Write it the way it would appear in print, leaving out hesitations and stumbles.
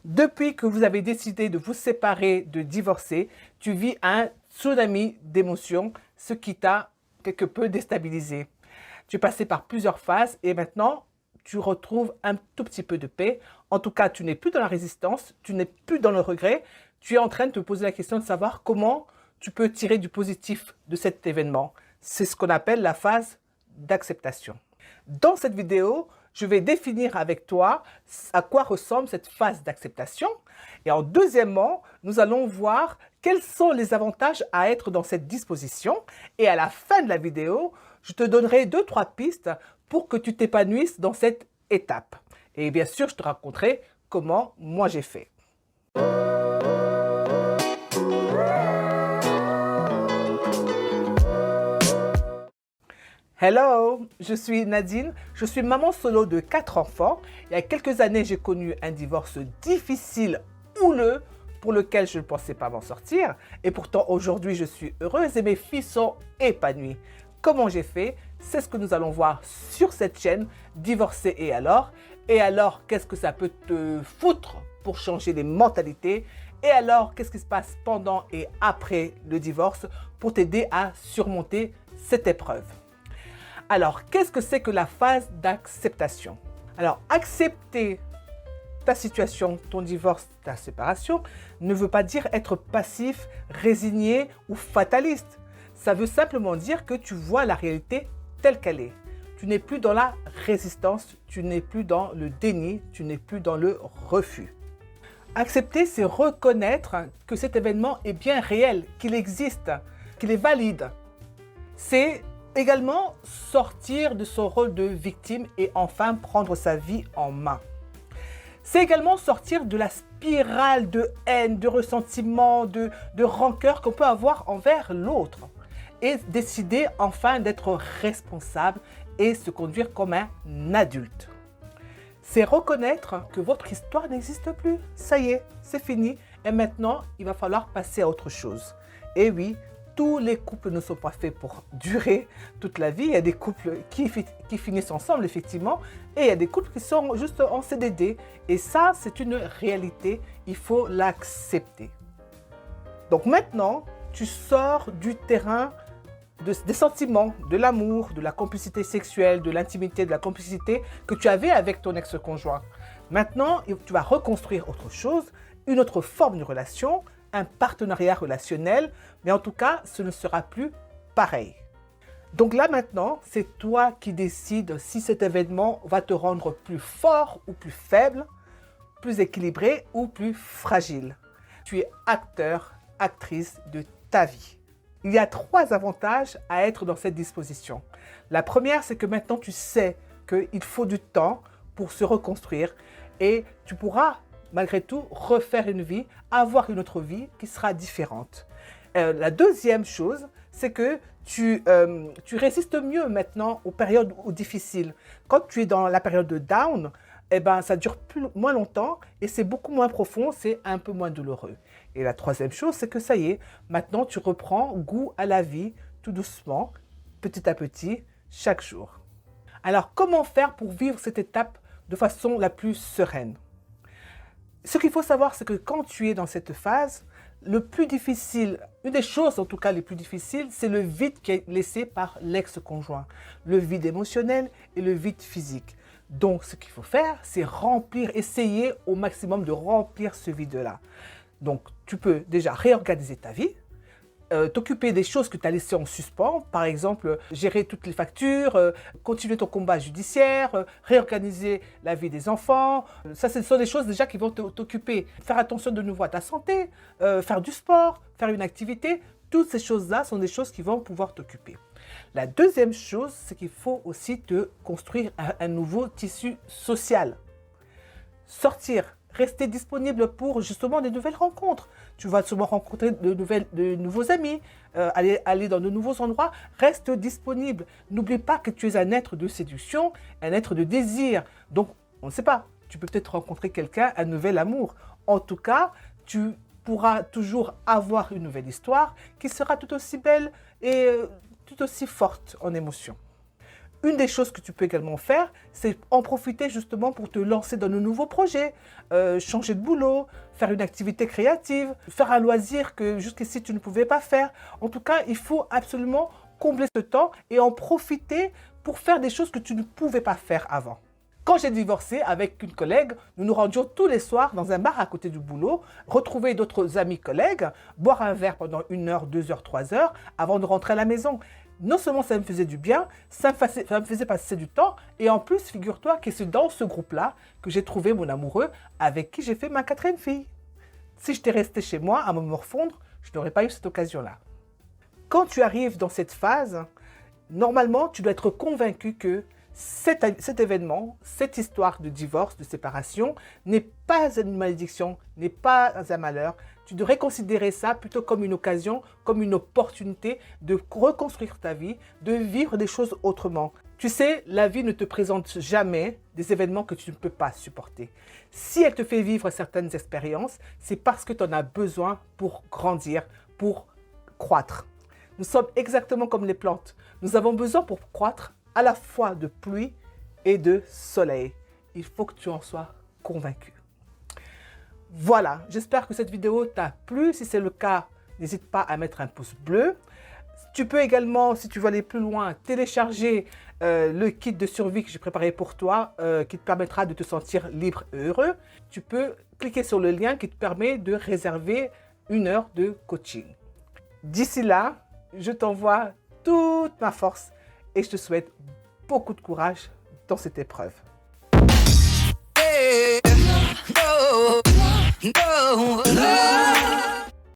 Depuis que vous avez décidé de vous séparer, de divorcer, tu vis un tsunami d'émotions, ce qui t'a quelque peu déstabilisé. Tu es passé par plusieurs phases et maintenant, tu retrouves un tout petit peu de paix. En tout cas, tu n'es plus dans la résistance, tu n'es plus dans le regret. Tu es en train de te poser la question de savoir comment tu peux tirer du positif de cet événement. C'est ce qu'on appelle la phase d'acceptation. Dans cette vidéo, je vais définir avec toi à quoi ressemble cette phase d'acceptation. Et en deuxièmement, nous allons voir quels sont les avantages à être dans cette disposition. Et à la fin de la vidéo, je te donnerai 2-3 pistes pour que tu t'épanouisses dans cette étape. Et bien sûr, je te raconterai comment moi j'ai fait. Hello, je suis Nadine, je suis maman solo de 4 enfants. Il y a quelques années, j'ai connu un divorce difficile, houleux, pour lequel je ne pensais pas m'en sortir. Et pourtant, aujourd'hui, je suis heureuse et mes filles sont épanouies. Comment j'ai fait? C'est ce que nous allons voir sur cette chaîne, Divorcer et alors? Et alors, qu'est-ce que ça peut te foutre pour changer les mentalités? Et alors, qu'est-ce qui se passe pendant et après le divorce pour t'aider à surmonter cette épreuve? Alors, qu'est-ce que c'est que la phase d'acceptation? Alors, accepter ta situation, ton divorce, ta séparation, ne veut pas dire être passif, résigné ou fataliste. Ça veut simplement dire que tu vois la réalité telle qu'elle est. Tu n'es plus dans la résistance, tu n'es plus dans le déni, tu n'es plus dans le refus. Accepter, c'est reconnaître que cet événement est bien réel, qu'il existe, qu'il est valide. C'est également sortir de son rôle de victime et enfin prendre sa vie en main. C'est également sortir de la spirale de haine, de ressentiment, de rancœur qu'on peut avoir envers l'autre et décider enfin d'être responsable et se conduire comme un adulte. C'est reconnaître que votre histoire n'existe plus. Ça y est, c'est fini et maintenant il va falloir passer à autre chose. Et oui, tous les couples ne sont pas faits pour durer toute la vie. Il y a des couples qui finissent ensemble, effectivement, et il y a des couples qui sont juste en CDD. Et ça, c'est une réalité. Il faut l'accepter. Donc maintenant, tu sors du terrain des sentiments, de l'amour, de la complicité sexuelle, de l'intimité, de la complicité que tu avais avec ton ex-conjoint. Maintenant, tu vas reconstruire autre chose, une autre forme de relation, un partenariat relationnel, mais en tout cas, ce ne sera plus pareil. Donc là maintenant, c'est toi qui décides si cet événement va te rendre plus fort ou plus faible, plus équilibré ou plus fragile. Tu es acteur, actrice de ta vie. Il y a 3 avantages à être dans cette disposition. La première, c'est que maintenant tu sais qu'il faut du temps pour se reconstruire et tu pourras malgré tout, refaire une vie, avoir une autre vie qui sera différente. La deuxième chose, c'est que tu résistes mieux maintenant aux périodes difficiles. Quand tu es dans la période de down, eh ben, ça dure moins longtemps et c'est beaucoup moins profond, c'est un peu moins douloureux. Et la troisième chose, c'est que ça y est, maintenant tu reprends goût à la vie tout doucement, petit à petit, chaque jour. Alors, comment faire pour vivre cette étape de façon la plus sereine? Ce qu'il faut savoir, c'est que quand tu es dans cette phase, le plus difficile, une des choses en tout cas les plus difficiles, c'est le vide qui est laissé par l'ex-conjoint. Le vide émotionnel et le vide physique. Donc ce qu'il faut faire, c'est essayer au maximum de remplir ce vide-là. Donc tu peux déjà réorganiser ta vie, t'occuper des choses que tu as laissées en suspens, par exemple gérer toutes les factures, continuer ton combat judiciaire, réorganiser la vie des enfants. Ça, ce sont des choses déjà qui vont t'occuper. Faire attention de nouveau à ta santé, faire du sport, faire une activité. Toutes ces choses-là sont des choses qui vont pouvoir t'occuper. La deuxième chose, c'est qu'il faut aussi te construire un nouveau tissu social. Sortir. Rester disponible pour justement des nouvelles rencontres. Tu vas souvent rencontrer de nouveaux amis, aller dans de nouveaux endroits. Reste disponible. N'oublie pas que tu es un être de séduction, un être de désir. Donc, on ne sait pas, tu peux peut-être rencontrer quelqu'un, un nouvel amour. En tout cas, tu pourras toujours avoir une nouvelle histoire qui sera tout aussi belle et tout aussi forte en émotion. Une des choses que tu peux également faire, c'est en profiter justement pour te lancer dans de nouveaux projets, changer de boulot, faire une activité créative, faire un loisir que jusqu'ici tu ne pouvais pas faire. En tout cas, il faut absolument combler ce temps et en profiter pour faire des choses que tu ne pouvais pas faire avant. Quand j'ai divorcé avec une collègue, nous nous rendions tous les soirs dans un bar à côté du boulot, retrouver d'autres amis collègues, boire un verre pendant 1 heure, 2 heures, 3 heures avant de rentrer à la maison. Non seulement ça me faisait du bien, ça me faisait passer du temps et en plus, figure-toi que c'est dans ce groupe-là que j'ai trouvé mon amoureux avec qui j'ai fait ma 4e fille. Si j'étais restée chez moi à me morfondre, je n'aurais pas eu cette occasion-là. Quand tu arrives dans cette phase, normalement, tu dois être convaincu que cet événement, cette histoire de divorce, de séparation, n'est pas une malédiction, n'est pas un malheur. Tu devrais considérer ça plutôt comme une occasion, comme une opportunité de reconstruire ta vie, de vivre des choses autrement. Tu sais, la vie ne te présente jamais des événements que tu ne peux pas supporter. Si elle te fait vivre certaines expériences, c'est parce que tu en as besoin pour grandir, pour croître. Nous sommes exactement comme les plantes. Nous avons besoin pour croître à la fois de pluie et de soleil. Il faut que tu en sois convaincu. Voilà, j'espère que cette vidéo t'a plu. Si c'est le cas, n'hésite pas à mettre un pouce bleu. Tu peux également, si tu veux aller plus loin, télécharger le kit de survie que j'ai préparé pour toi, qui te permettra de te sentir libre et heureux. Tu peux cliquer sur le lien qui te permet de réserver 1 heure de coaching. D'ici là, je t'envoie toute ma force et je te souhaite beaucoup de courage dans cette épreuve. Hey, no, no, no.